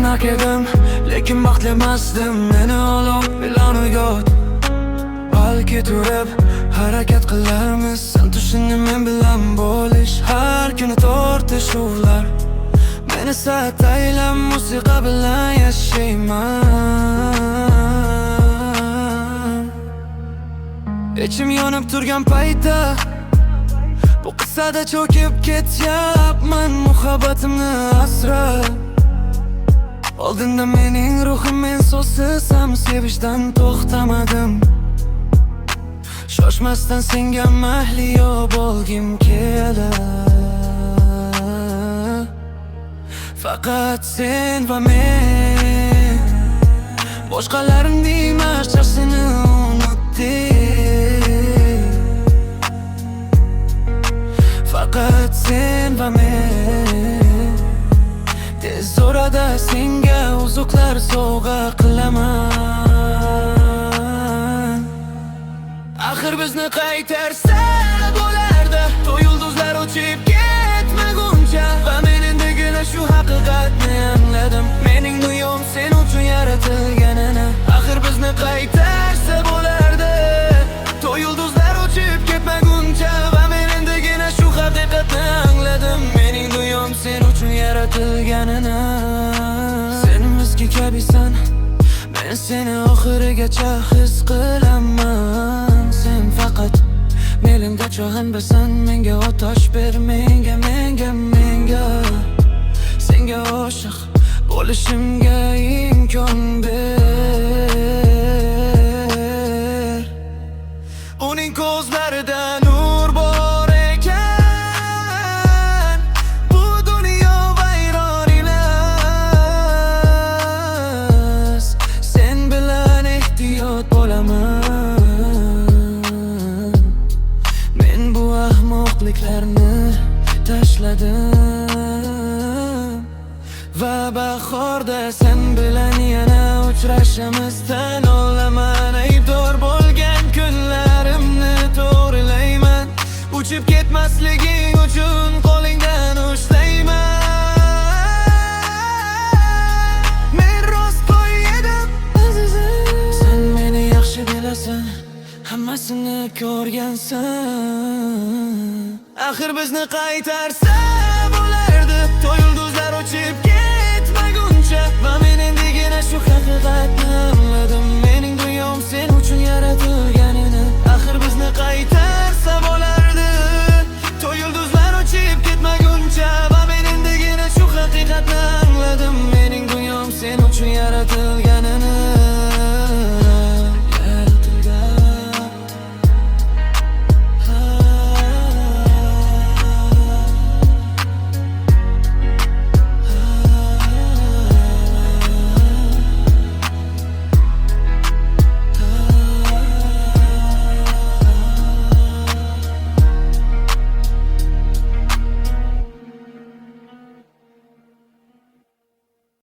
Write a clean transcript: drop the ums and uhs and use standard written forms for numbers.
xushxanak edim, lekin baxtli emasdim. Meni olov bilonu yo'q. Balki turib harakat qilarmiz, sen tushingni men bilan bo'lish. Har kuni tortishuvlar meni sataylan, musiqa bilan yashayman. Ichim yonib turgan paytda bu qissada cho'kib ketyapman. Muhabbatimni asra, oldinda mening ruhim, men so'zsiz ham sevishdan to'xtamadim. Shoshmasdan senga mahliyo bo'lgim keladi. Faqat sen va men, boshqalarim demas, seni unutdim. Faqat sen va men, tez orada senga uzuqlar sovg'a qilaman. Axir bizni qaytarsa bo'lardi, to'y yulduzlar uchib ketmaguncha. Va men endigina shu haqiqatni angladim, mening dunyom sen uchun yaratilganini. Axir bizni qaytarsa bo'lardi, to'y yulduzlar uchib ketmaguncha. Va men endigina shu haqiqatni angladim, mening dunyom sen uchun yaratilganini. Sen miski kabisan, men seni oxirigacha his qilaman. Sen faqat melimda cho'g'inbasan, menga otash ber, menga senga oshiq bo'lishimga imkon ber. Uning ko'zlarida nur bor ekan, bu dunyo vayron emas. Sen bilan ehtiyot bo'laman, men bu ahmoqliklarni tashladim. Va bahorda sen bilan yana uchrashamiz, tan olaman. Aybdor bo'lgan kunlarimni to'g'rilayman, uchib ketmasliging uchun qo'lingdan ushlayman. Men rostgo'y edim azizim, sen meni yaxshi bilasan, hammasini ko'rgansan. Axir bizni qaytarsa bo'lardi, to'y yulduzlar uchib ketmaguncha. Va men endigina shu haqiqatni angladim,